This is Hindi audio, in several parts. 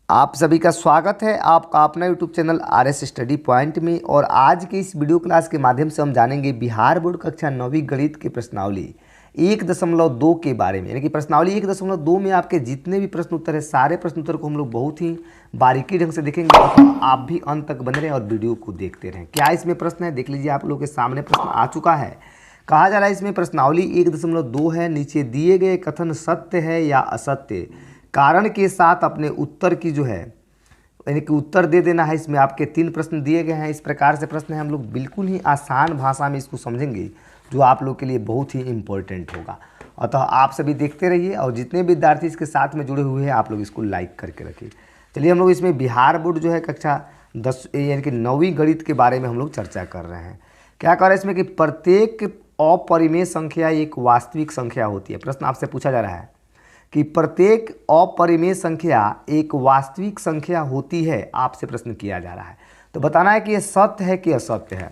आप सभी का स्वागत है आपका अपना YouTube channel RS study point में। और आज के इस वीडियो क्लास के माध्यम से हम जानेंगे बिहार बोर्ड कक्षा 9वीं गणित की प्रश्नावली 1.2 के बारे में। यानी कि प्रश्नावली 1.2 में आपके जितने भी प्रश्न उत्तर है सारे प्रश्न उत्तर को हम लोग बहुत ही बारीकी ढंग से देखेंगे। तो आप भी अंत तक बने रहें और वीडियो को देखते रहें। क्या इसमें प्रश्न है देख लीजिए, आप लोगों के सामने प्रश्न आ चुका है। कहा जा रहा है इसमें प्रश्नावली 1.2 है, नीचे दिए गए कथन सत्य है या असत्य कारण के साथ अपने उत्तर की जो है यानी कि उत्तर दे देना है। इसमें आपके 3 प्रश्न दिए गए हैं। इस प्रकार से प्रश्न है, हम लोग बिल्कुल ही आसान भाषा में इसको समझेंगे जो आप लोग के लिए बहुत ही इम्पोर्टेंट होगा। अतः आप सभी देखते रहिए और जितने विद्यार्थी इसके साथ में जुड़े हुए हैं आप लोग इसको लाइक करके रखिए। चलिए हम लोग इसमें बिहार बोर्ड जो है कक्षा 10 यानी कि 9वीं गणित के बारे में हम लोग चर्चा कर रहे हैं। क्या कर रहे हैं इसमें कि प्रत्येक अपरिमेय संख्या एक वास्तविक संख्या होती है। प्रश्न आपसे पूछा जा रहा है कि प्रत्येक अपरिमेय संख्या एक वास्तविक संख्या होती है, आपसे प्रश्न किया जा रहा है। तो बताना है कि यह सत्य है कि असत्य है।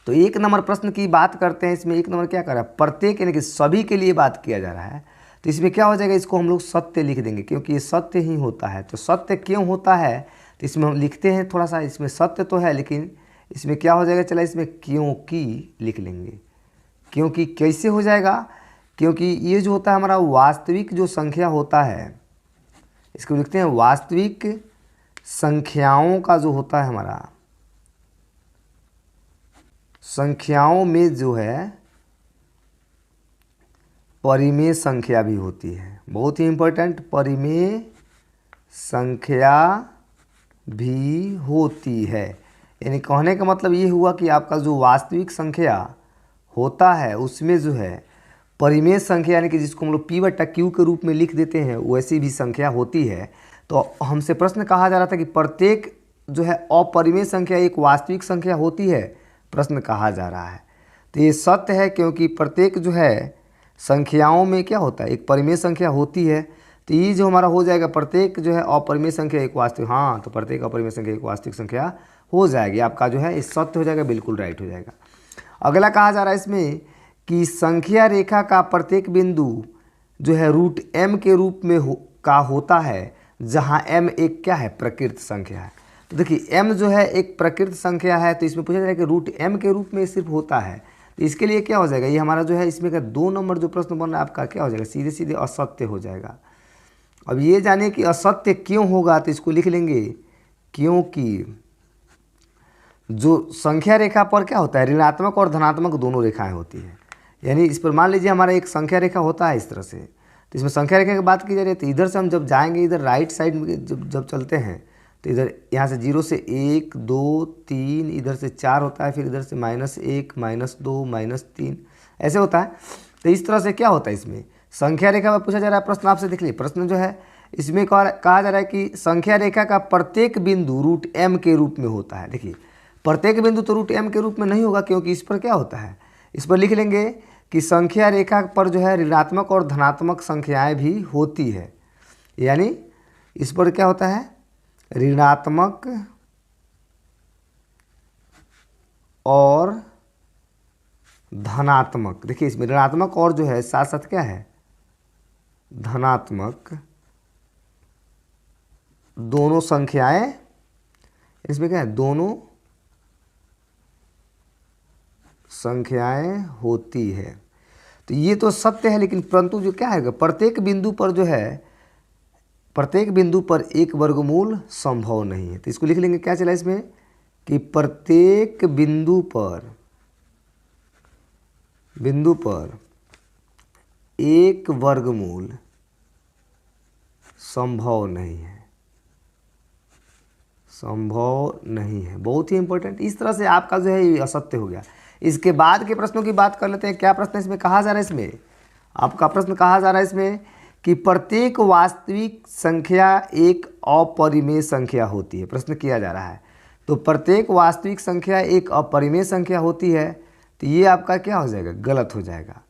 तो 1 नंबर प्रश्न की बात करते हैं। इसमें 1 नंबर क्या कर रहा है, प्रत्येक यानी कि सभी के लिए बात किया जा रहा है। तो इसमें क्या हो जाएगा, इसको हम लोग सत्य लिख देंगे क्योंकि ये सत्य ही होता है। तो सत्य क्यों होता है तो इसमें हम लिखते हैं थोड़ा सा, इसमें सत्य तो है लेकिन इसमें क्या हो जाएगा, चला इसमें क्योंकि लिख लेंगे। क्योंकि कैसे हो जाएगा, क्योंकि ये जो होता है हमारा वास्तविक जो संख्या होता है, इसको लिखते हैं वास्तविक संख्याओं का जो होता है हमारा, संख्याओं में जो है परिमेय संख्या भी होती है। बहुत ही इंपॉर्टेंट, परिमेय संख्या भी होती है। यानी कहने का मतलब ये हुआ कि आपका जो वास्तविक संख्या होता है उसमें जो है परिमेय संख्या यानी कि जिसको हम लोग P/Q के रूप में लिख देते हैं वैसी भी संख्या होती है। तो हमसे प्रश्न कहा जा रहा था कि प्रत्येक जो है अपरिमेय संख्या एक वास्तविक संख्या होती है, प्रश्न कहा जा रहा है। तो ये सत्य है क्योंकि प्रत्येक जो है संख्याओं में क्या होता है, एक परिमेय संख्या होती है। तो ये जो हमारा हो जाएगा प्रत्येक जो है अपरिमेय संख्या एक वास्तविक, हाँ तो प्रत्येक अपरिमेय संख्या एक वास्तविक संख्या हो जाएगी। आपका जो है इस सत्य हो जाएगा, बिल्कुल राइट हो जाएगा। अगला कहा जा रहा है इसमें कि संख्या रेखा का प्रत्येक बिंदु जो है √m के रूप में होता है, जहां m एक क्या है, प्रकृत संख्या है। तो देखिए m जो है एक प्रकृत संख्या है, तो इसमें पूछा जा रहा है कि √m के रूप में सिर्फ होता है। तो इसके लिए क्या हो जाएगा, ये हमारा जो है इसमें का 2 नंबर जो प्रश्न बन रहा है आपका क्या हो जाएगा, सीधे सीधे असत्य हो जाएगा। अब ये जाने कि असत्य क्यों होगा, तो इसको लिख लेंगे क्योंकि जो संख्या रेखा पर क्या होता है, ऋणात्मक और धनात्मक दोनों रेखाएं होती है। यानी इस पर मान लीजिए हमारा एक संख्या रेखा होता है इस तरह से, तो इसमें संख्या रेखा की बात की जा रही है। तो इधर से हम जब जाएंगे इधर राइट साइड में जब चलते हैं तो इधर यहाँ से 0 से 1 2 3 इधर से 4 होता है, फिर इधर से -1 -2 -3 ऐसे होता है। तो इस तरह से क्या होता है, इसमें संख्या रेखा में पूछा जा रहा है प्रश्न। आपसे देख लीजिए प्रश्न जो है इसमें कहा जा रहा है कि संख्या रेखा का प्रत्येक बिंदु √m के रूप में होता है। देखिए प्रत्येक बिंदु तो √m के रूप में नहीं होगा क्योंकि इस पर क्या होता है, इस पर लिख लेंगे कि संख्या रेखा पर जो है ऋणात्मक और धनात्मक संख्याएं भी होती है। यानी इस पर क्या होता है, ऋणात्मक और धनात्मक। देखिए इसमें ऋणात्मक और जो है साथ साथ क्या है, धनात्मक दोनों संख्याएं, इसमें क्या है, दोनों संख्याएं होती है। तो ये तो सत्य है, लेकिन परंतु जो क्या है, प्रत्येक बिंदु पर जो है प्रत्येक बिंदु पर एक वर्गमूल संभव नहीं है। तो इसको लिख लेंगे क्या चला इसमें कि प्रत्येक बिंदु पर एक वर्गमूल संभव नहीं है, संभव नहीं है। बहुत ही इंपॉर्टेंट, इस तरह से आपका जो है ये असत्य हो गया। इसके बाद के प्रश्नों की बात कर लेते हैं। क्या प्रश्न इसमें कहा जा रहा है, इसमें आपका प्रश्न कहा जा रहा है इसमें कि प्रत्येक वास्तविक संख्या एक अपरिमेय संख्या होती है, प्रश्न किया जा रहा है। तो प्रत्येक वास्तविक संख्या एक अपरिमेय संख्या होती है, तो ये आपका क्या हो जाएगा, गलत हो जाएगा।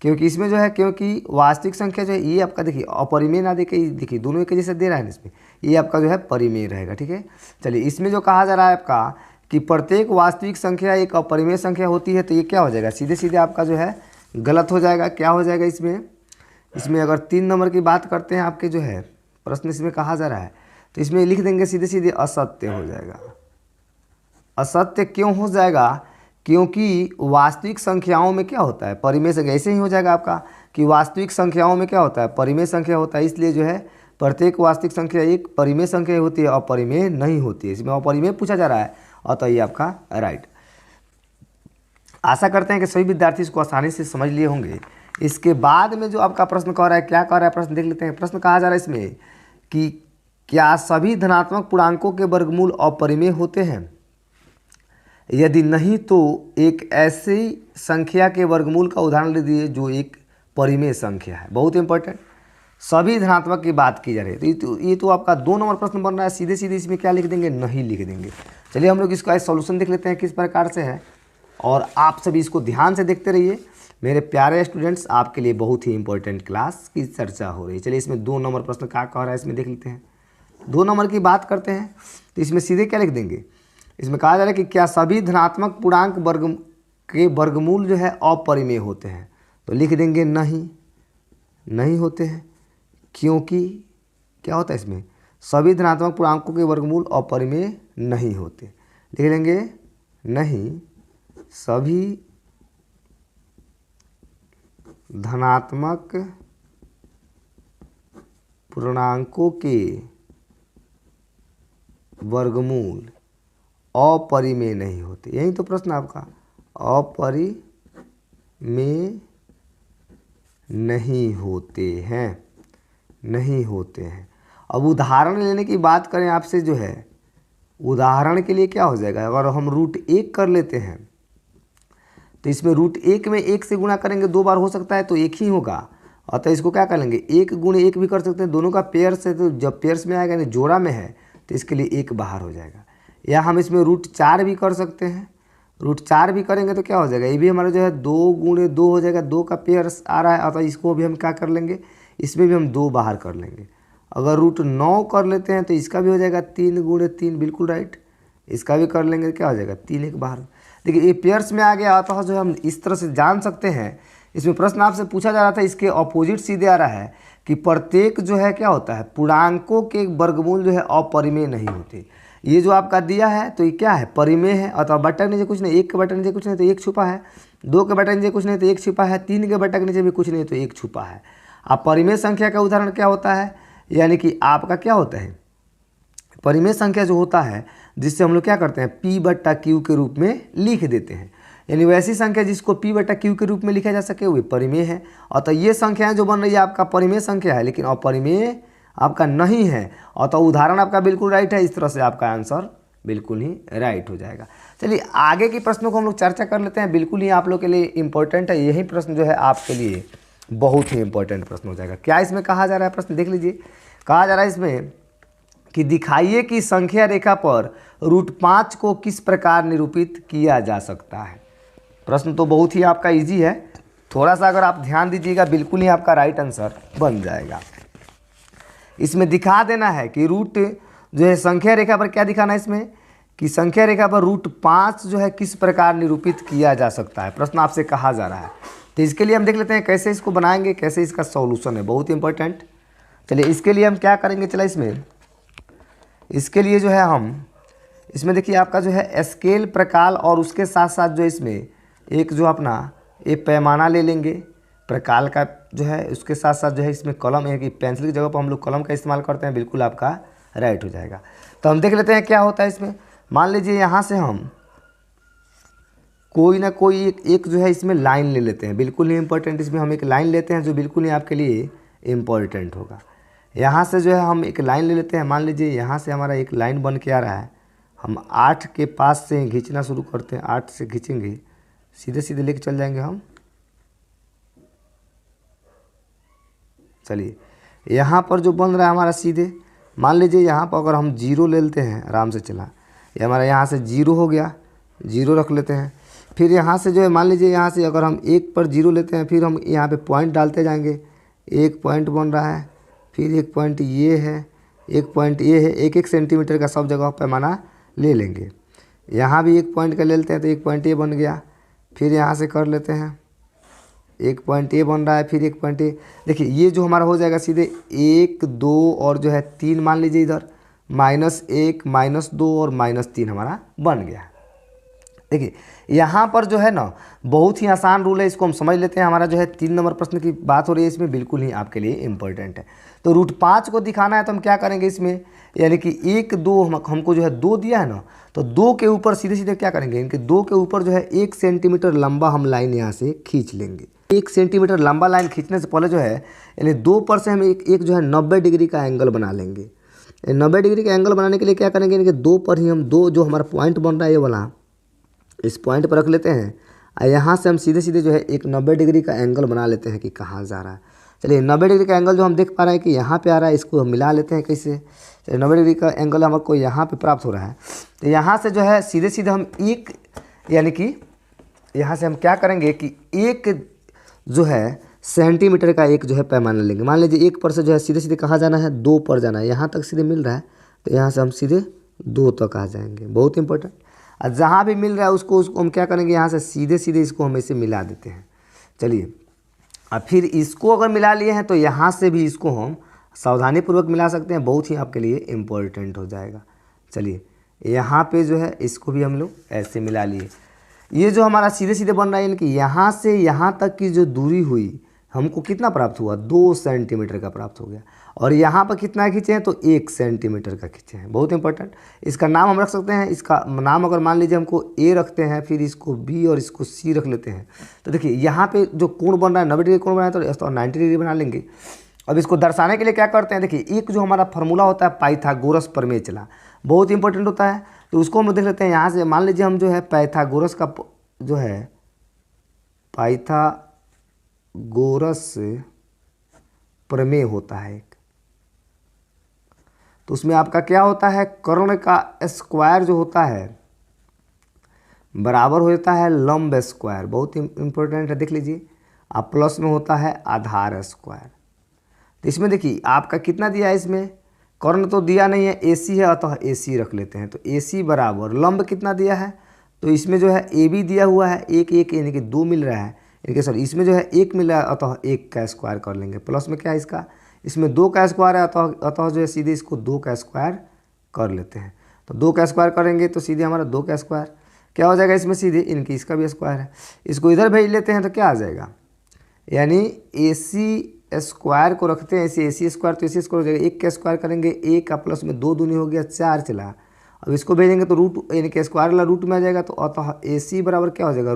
क्योंकि इसमें जो है, क्योंकि वास्तविक संख्या जो है ये आपका देखिए अपरिमेय ना देखिए, देखिए दोनों एक जैसे दे रहा है इसमें, ये आपका जो है परिमेय रहेगा। ठीक है, चलिए इसमें जो कहा जा रहा है आपका कि प्रत्येक वास्तविक संख्या एक अपरिमेय संख्या होती है, तो ये क्या हो जाएगा, सीधे सीधे आपका जो है गलत हो जाएगा। क्या हो जाएगा इसमें अगर 3 नंबर की बात करते हैं आपके जो है प्रश्न इसमें कहा जा रहा है, तो इसमें लिख देंगे सीधे सीधे असत्य हो जाएगा। असत्य क्यों हो जाएगा? क्योंकि वास्तविक संख्याओं में क्या होता है, परिमेय संख्या। ऐसे ही हो जाएगा आपका कि वास्तविक संख्याओं में क्या होता है, परिमेय संख्या होता है। इसलिए जो है प्रत्येक वास्तविक संख्या एक परिमेय संख्या होती है, अपरिमेय नहीं होती है। इसमें अपरिमेय पूछा जा रहा है, अतः ये आपका राइट। आशा करते हैं कि सभी विद्यार्थी इसको आसानी से समझ लिए होंगे। इसके बाद में जो आपका प्रश्न कह रहा है, क्या कह रहा है प्रश्न देख लेते हैं। प्रश्न कहा जा रहा है इसमें कि क्या सभी धनात्मक पूर्णांकों के वर्गमूल अपरिमेय होते हैं? यदि नहीं तो एक ऐसी संख्या के वर्गमूल का उदाहरण ले दीजिए जो एक परिमेय संख्या है। बहुत इंपॉर्टेंट, सभी धनात्मक की बात की जा रही है। तो ये तो आपका 2 नंबर प्रश्न बन रहा है। सीधे सीधे इसमें क्या लिख देंगे, नहीं लिख देंगे। चलिए हम लोग इसका सॉल्यूशन देख लेते हैं किस प्रकार से है, और आप सभी इसको ध्यान से देखते रहिए मेरे प्यारे स्टूडेंट्स। आपके लिए बहुत ही इंपॉर्टेंट क्लास की चर्चा हो रही है। चलिए इसमें 2 नंबर प्रश्न क्या कह रहा है इसमें देख लेते हैं। 2 नंबर की बात करते हैं तो इसमें सीधे क्या लिख देंगे, इसमें कहा जा रहा है कि क्या सभी धनात्मक पूर्णांक के वर्गमूल जो है अपरिमेय होते हैं? तो लिख देंगे नहीं, नहीं होते हैं। क्योंकि क्या होता है इसमें, सभी धनात्मक पूर्णांकों के वर्गमूल अपरिमेय नहीं होते। लिख लेंगे नहीं, सभी धनात्मक पूर्णांकों के वर्गमूल अपरिमेय नहीं होते। यही तो प्रश्न आपका, अपरिमेय नहीं होते हैं, नहीं होते हैं। अब उदाहरण लेने की बात करें आपसे जो है, उदाहरण के लिए क्या हो जाएगा, अगर हम √1 कर लेते हैं तो इसमें √1 में 1 से गुणा करेंगे 2 बार हो सकता है, तो 1 ही होगा। अतः इसको क्या कर लेंगे, 1 गुणे 1 भी कर सकते हैं, दोनों का पेयर से। तो जब पेयर्स में आएगा यानी जोड़ा में है तो इसके लिए 1 बाहर हो जाएगा। या हम इसमें √4 भी कर सकते हैं। √4 भी करेंगे तो क्या हो जाएगा, ये भी हमारा जो है 2 गुणे 2 हो जाएगा, 2 का पेयर्स आ रहा है, अतः इसको भी हम क्या कर लेंगे, इसमें भी हम 2 बाहर कर लेंगे। अगर √9 कर लेते हैं तो इसका भी हो जाएगा 3 गुणे 3, बिल्कुल राइट। इसका भी कर लेंगे तो क्या हो जाएगा, 3 1 बाहर। देखिए ये पेयर्स में आ गया, अतः जो हम इस तरह से जान सकते हैं। इसमें प्रश्न आपसे पूछा जा रहा था, इसके अपोजिट सीधे आ रहा है कि प्रत्येक जो है क्या होता है, पूर्णांकों के वर्गमूल जो है अपरिमेय नहीं होते। ये जो आपका दिया है तो ये क्या है, परिमेय है, अथवा बटा के नीचे कुछ नहीं, 1 के बटा नीचे कुछ नहीं तो 1 छुपा है, 2 के बटा नीचे कुछ नहीं तो 1 छुपा है, 3 के बटा के नीचे भी कुछ नहीं तो 1 छुपा है। अब परिमेय संख्या का उदाहरण क्या होता है, यानी कि आपका क्या होता है, परिमेय संख्या जो होता है जिससे हम लोग क्या करते हैं, P/Q के रूप में लिख देते हैं। यानी वैसी संख्या जिसको P/Q के रूप में लिखा जा सके वो परिमेय है। अतः ये संख्याएं जो बन रही है आपका परिमेय संख्या है, लेकिन अपरिमेय आपका नहीं है। अतः उदाहरण आपका बिल्कुल राइट है। इस तरह से आपका आंसर बिल्कुल ही राइट हो जाएगा। चलिए आगे के प्रश्नों को हम लोग चर्चा कर लेते हैं। बिल्कुल ही आप लोग के लिए इंपॉर्टेंट है, यही प्रश्न जो है आपके लिए बहुत ही इंपॉर्टेंट प्रश्न हो जाएगा। क्या इसमें कहा जा रहा है, प्रश्न देख लीजिए। कहा जा रहा है इसमें कि दिखाइए कि संख्या रेखा पर √5 को किस प्रकार निरूपित किया जा सकता है। प्रश्न तो बहुत ही आपका इजी है, थोड़ा सा अगर आप ध्यान दीजिएगा बिल्कुल ही आपका राइट आंसर बन जाएगा। इसमें दिखा देना है कि रूट जो है संख्या रेखा पर क्या दिखाना है इसमें, कि संख्या रेखा पर √5 जो है किस प्रकार निरूपित किया जा सकता है, प्रश्न आपसे कहा जा रहा है। तो इसके लिए हम देख लेते हैं कैसे इसको बनाएंगे, कैसे इसका सॉल्यूशन है, बहुत इंपॉर्टेंट। चलिए इसके लिए हम क्या करेंगे, चला इसके लिए जो है हम इसमें देखिए आपका जो है स्केल प्रकाल और उसके साथ साथ जो इसमें एक जो अपना एक पैमाना ले लेंगे प्रकाल का जो है, उसके साथ साथ जो है इसमें कलम है कि पेंसिल की जगह पर हम लोग कलम का इस्तेमाल करते हैं, बिल्कुल आपका राइट हो जाएगा। तो हम देख लेते हैं क्या होता है इसमें। मान लीजिए यहाँ से हम कोई ना कोई एक जो है इसमें लाइन ले लेते हैं, बिल्कुल ही इंपॉर्टेंट। इसमें हम एक लाइन लेते हैं जो बिल्कुल ही आपके लिए इम्पॉर्टेंट होगा। यहाँ से जो है हम एक लाइन ले लेते हैं। मान लीजिए यहाँ से हमारा एक लाइन बन के आ रहा है, हम 8 के पास से खींचना शुरू करते हैं। 8 से खींचेंगे, सीधे सीधे लेके चल जाएंगे हम। चलिए यहाँ पर जो बन रहा है हमारा सीधे, मान लीजिए यहाँ पर अगर हम 0 ले लेते हैं, आराम से चला, ये हमारा यहाँ से 0 हो गया, 0 रख लेते हैं। फिर यहाँ से जो है मान लीजिए यहाँ से अगर हम 1 पर 0 लेते हैं, फिर हम यहाँ पे पॉइंट डालते जाएंगे, 1 पॉइंट बन रहा है, फिर 1 पॉइंट ये है, 1 पॉइंट ये है। 1 सेंटीमीटर का सब जगह पैमाना ले लेंगे। यहाँ भी 1 पॉइंट का ले लेते हैं तो 1 पॉइंट ये बन गया। फिर यहाँ से कर लेते हैं एक पॉइंट ए बन रहा है, फिर एक पॉइंट ए। देखिए ये जो हमारा हो जाएगा सीधे 1 2 और जो है 3 मान लीजिए इधर, -1 -2 और -3 हमारा बन गया। देखिए यहाँ पर जो है ना बहुत ही आसान रूल है, इसको हम समझ लेते हैं। हमारा जो है 3 नंबर प्रश्न की बात हो रही है, इसमें बिल्कुल ही आपके लिए इम्पोर्टेंट है। तो √5 को दिखाना है तो हम क्या करेंगे इसमें, यानी कि 1 2 हमको जो है 2 दिया है ना, तो 2 के ऊपर सीधे सीधे क्या करेंगे, इनके 2 के ऊपर जो है 1 सेंटीमीटर लंबा हम लाइन यहाँ से खींच लेंगे। 1 सेंटीमीटर लंबा लाइन खींचने से पहले जो है यानी 2 पर से हम एक जो है 90 डिग्री का एंगल बना लेंगे। 90 डिग्री का एंगल बनाने के लिए क्या करेंगे, इनके 2 पर ही हम 2 जो हमारा पॉइंट बन रहा है ये वाला, इस पॉइंट पर रख लेते हैं और यहाँ से हम सीधे सीधे जो है एक 90 डिग्री का एंगल बना लेते हैं कि कहाँ जा रहा है। चलिए 90 डिग्री का एंगल जो हम देख पा रहे हैं कि यहाँ पे आ रहा है, इसको हम मिला लेते हैं कैसे। चलिए 90 डिग्री का एंगल हमको यहाँ पे प्राप्त हो रहा है, तो यहाँ से जो है सीधे सीधे हम एक, यानी कि यहाँ से हम क्या करेंगे कि एक जो है सेंटीमीटर का एक जो है पैमाना लेंगे। मान लीजिए 1 पर से जो है सीधे सीधे कहाँ जाना है, 2 पर जाना है। यहाँ तक सीधे मिल रहा है तो यहाँ से हम सीधे 2 तक आ जाएंगे, बहुत इंपॉर्टेंट। और जहाँ भी मिल रहा है उसको हम क्या करेंगे, यहाँ से सीधे सीधे इसको हम ऐसे मिला देते हैं। चलिए और फिर इसको अगर मिला लिए हैं तो यहाँ से भी इसको हम सावधानीपूर्वक मिला सकते हैं, बहुत ही आपके लिए इम्पोर्टेंट हो जाएगा। चलिए यहाँ पे जो है इसको भी हम लोग ऐसे मिला लिए। ये जो हमारा सीधे सीधे बन रहा है, यानी कि यहाँ से यहाँ तक की जो दूरी हुई हमको कितना प्राप्त हुआ, 2 सेंटीमीटर का प्राप्त हो गया। और यहाँ पर कितना खींचे हैं तो 1 सेंटीमीटर का खींचे हैं, बहुत इंपॉर्टेंट। इसका नाम हम रख सकते हैं, इसका नाम अगर मान लीजिए हमको ए रखते हैं, फिर इसको बी और इसको सी रख लेते हैं। तो देखिए यहाँ पे जो कोण बन रहा है 90 डिग्री कोण बना है, तो 90 डिग्री बना लेंगे। अब इसको दर्शाने के लिए क्या करते हैं, देखिए एक जो हमारा फार्मूला होता है पाइथागोरस प्रमेय चला, बहुत इंपॉर्टेंट होता है, तो उसको हम देख लेते हैं। यहाँ से मान लीजिए हम जो है पाइथागोरस का जो है पाइथागोरस प्रमेय होता है एक, तो उसमें आपका क्या होता है, कर्ण का स्क्वायर जो होता है बराबर होता है लंब स्क्वायर, बहुत इंपॉर्टेंट है, देख लीजिए। आप प्लस में होता है आधार स्क्वायर। तो इसमें देखिए आपका कितना दिया है, इसमें कर्ण तो दिया नहीं है, AC है, अतः AC रख लेते हैं। तो AC बराबर लंब कितना दिया है, तो इसमें जो है AB दिया हुआ है 1 1, यानी कि 2 मिल रहा है, यानी कि सॉरी इसमें जो है 1 मिल रहा है, अतः 1 का स्क्वायर कर लेंगे। प्लस में क्या है इसका, इसमें 2 का स्क्वायर है, अतः जो है सीधे इसको 2 का स्क्वायर कर लेते हैं। तो 2 का स्क्वायर करेंगे तो सीधे हमारा 2 का स्क्वायर क्या हो जाएगा, इसमें सीधे इनकी इसका भी स्क्वायर है, इसको इधर भेज लेते हैं तो क्या आ जाएगा, यानी AC स्क्वायर को रखते हैं ऐसे, AC स्क्वायर तो AC स्क्वायर हो जाएगा, 1 का स्क्वायर करेंगे 1 का प्लस में 2 दूनी हो गया 4 चला। अब इसको भेजेंगे तो रूट, यानी कि स्क्वायर वाला रूट में आ जाएगा, तो अतः AC बराबर क्या हो जाएगा,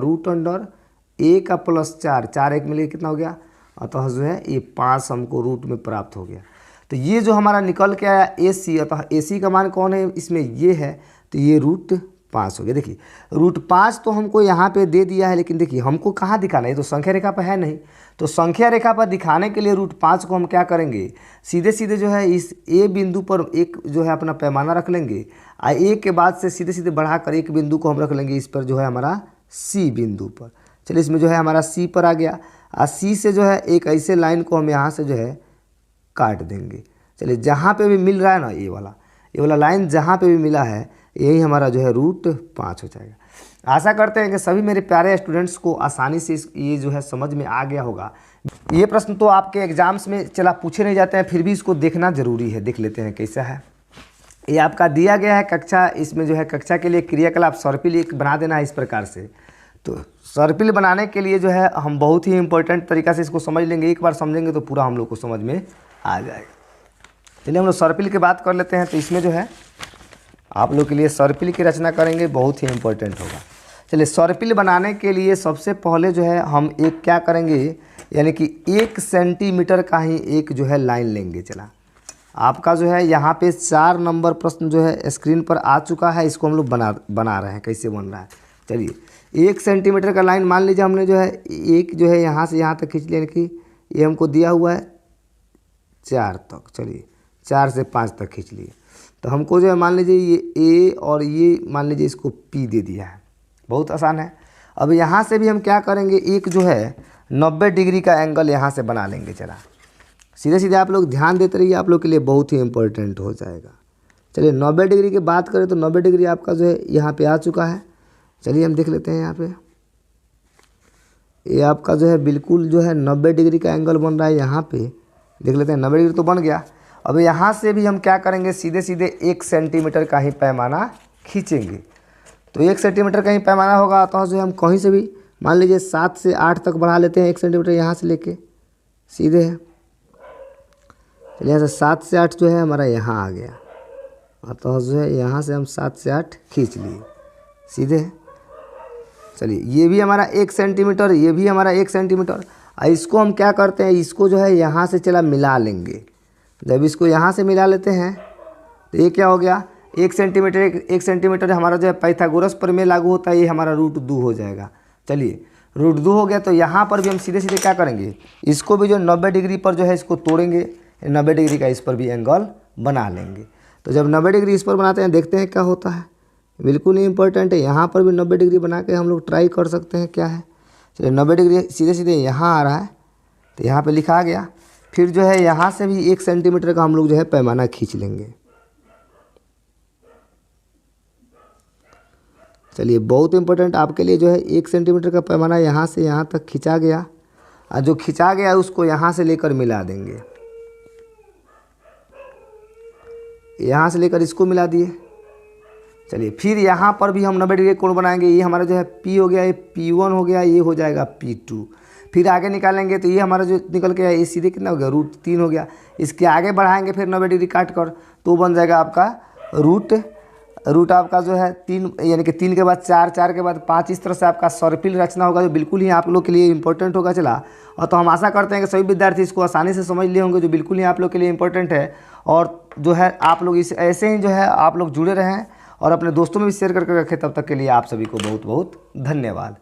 √A का प्लस 4, 4 1 मिलकर कितना हो गया, अतः जो है ये 5 हमको रूट में प्राप्त हो गया। तो ये जो हमारा निकल के आया AC, अतः AC का मान कौन है इसमें, ये है, तो ये √5 हो गया। देखिए √5 तो हमको यहाँ पे दे दिया है, लेकिन देखिए हमको कहाँ दिखाना है, ये तो संख्या रेखा पर है नहीं। तो संख्या रेखा पर दिखाने के लिए √5 को हम क्या करेंगे, सीधे सीधे जो है इस A बिंदु पर एक जो है अपना पैमाना रख लेंगे, और A के बाद से सीधे सीधे बढ़ाकर एक बिंदु को हम रख लेंगे इस पर जो है हमारा C बिंदु पर। चलिए इसमें जो है हमारा C पर आ गया, और C से जो है एक ऐसे लाइन को हम यहाँ से जो है काट देंगे। चलिए जहाँ पे भी मिल रहा है ना ये वाला लाइन जहाँ पे भी मिला है, यही हमारा जो है √5 हो जाएगा। आशा करते हैं कि सभी मेरे प्यारे स्टूडेंट्स को आसानी से ये जो है समझ में आ गया होगा। ये प्रश्न तो आपके एग्जाम्स में चला पूछे नहीं जाते हैं, फिर भी इसको देखना ज़रूरी है, देख लेते हैं कैसा है। ये आपका दिया गया है कक्षा, इसमें जो है कक्षा के लिए क्रियाकलाप सर्पिल एक बना देना है इस प्रकार से। तो सर्पिल बनाने के लिए जो है हम बहुत ही इंपॉर्टेंट तरीक़ा से इसको समझ लेंगे, एक बार समझेंगे तो पूरा हम लोग को समझ में आ जाएगा। चलिए हम लोग सर्पिल की बात कर लेते हैं। तो इसमें जो है आप लोग के लिए सर्पिल की रचना करेंगे, बहुत ही इंपॉर्टेंट होगा। चलिए सर्पिल बनाने के लिए सबसे पहले जो है हम एक क्या करेंगे, यानी कि 1 सेंटीमीटर का ही एक जो है लाइन लेंगे। चला आपका जो है यहाँ पे 4 नंबर प्रश्न जो है स्क्रीन पर आ चुका है, इसको हम लोग बना रहे हैं, कैसे बन रहा है। चलिए 1 सेंटीमीटर का लाइन मान लीजिए हमने जो है एक जो है यहाँ से यहाँ तक खींच लिया, कि ये हमको दिया हुआ है 4 तक। चलिए 4 से 5 तक खींच लिए, तो हमको जो है मान लीजिए ये A और ये मान लीजिए इसको P दे दिया है, बहुत आसान है। अब यहाँ से भी हम क्या करेंगे, एक जो है 90 डिग्री का एंगल यहाँ से बना लेंगे। चला सीधे सीधे आप लोग ध्यान देते रहिए, आप लोग के लिए बहुत ही इंपॉर्टेंट हो जाएगा। चलिए 90 डिग्री की बात करें तो 90 डिग्री आपका जो है यहाँ पे आ चुका है। चलिए हम देख लेते हैं यहाँ पे ये आपका जो है बिल्कुल जो है 90 डिग्री का एंगल बन रहा है। यहाँ पे देख लेते हैं 90 डिग्री तो बन गया। अब यहाँ से भी हम क्या करेंगे, सीधे सीधे 1 सेंटीमीटर का ही पैमाना खींचेंगे। तो 1 सेंटीमीटर का ही पैमाना होगा, तो जो हम कहीं से भी मान लीजिए 7 से 8 तक बढ़ा लेते हैं 1 सेंटीमीटर यहाँ से लेके सीधे है। चलिए यहाँ से 7 से 8 जो है हमारा यहाँ आ गया, अतः जो है यहाँ से हम 7 से 8 खींच लिए सीधे है। चलिए ये भी हमारा 1 सेंटीमीटर, ये भी हमारा 1 सेंटीमीटर। इसको हम क्या करते हैं, इसको जो है यहाँ से चला मिला लेंगे। जब इसको यहाँ से मिला लेते हैं तो ये क्या हो गया, 1 सेंटीमीटर 1 सेंटीमीटर हमारा जो है पाइथागोरस प्रमेय लागू होता है, ये हमारा √2 हो जाएगा। चलिए √2 हो गया। तो यहाँ पर भी हम सीधे सीधे क्या करेंगे, इसको भी जो 90 डिग्री पर जो है इसको तोड़ेंगे, 90 डिग्री का इस पर भी एंगल बना लेंगे। तो जब 90 डिग्री इस पर बनाते हैं, देखते हैं क्या होता है। बिल्कुल ही इंपॉर्टेंट है, यहाँ पर भी 90 डिग्री बना के हम लोग ट्राई कर सकते हैं क्या है। चलिए 90 डिग्री सीधे सीधे यहाँ आ रहा है, तो यहाँ पे लिखा आ गया। फिर जो है यहाँ से भी 1 सेंटीमीटर का हम लोग जो है पैमाना खींच लेंगे। चलिए बहुत इंपॉर्टेंट आपके लिए जो है 1 सेंटीमीटर का पैमाना यहाँ से यहाँ तक खींचा गया, और जो खींचा गया उसको यहाँ से लेकर मिला देंगे। यहाँ से लेकर इसको मिला दिए। चलिए फिर यहाँ पर भी हम 90 डिग्री कोण बनाएंगे। ये हमारा जो है P हो गया, ये P1 हो गया, ये हो जाएगा P2। फिर आगे निकालेंगे तो ये हमारा जो निकल के ये सीधे कितना हो गया, √3 हो गया। इसके आगे बढ़ाएंगे फिर 90 डिग्री काट कर, तो बन जाएगा आपका रूट आपका जो है 3, यानी कि 3 के बाद 4, 4 के बाद 5। इस तरह से आपका सर्पिल रचना होगा, जो बिल्कुल ही आप लोग के लिए इंपॉर्टेंट होगा। चला, और तो हम आशा करते हैं कि सभी विद्यार्थी इसको आसानी से समझ लिए होंगे, जो बिल्कुल ही आप लोग के लिए इंपॉर्टेंट है। और जो है आप लोग इस ऐसे ही जो है आप लोग जुड़े रहें और अपने दोस्तों में भी शेयर करके रखें। तब तक के लिए आप सभी को बहुत बहुत धन्यवाद।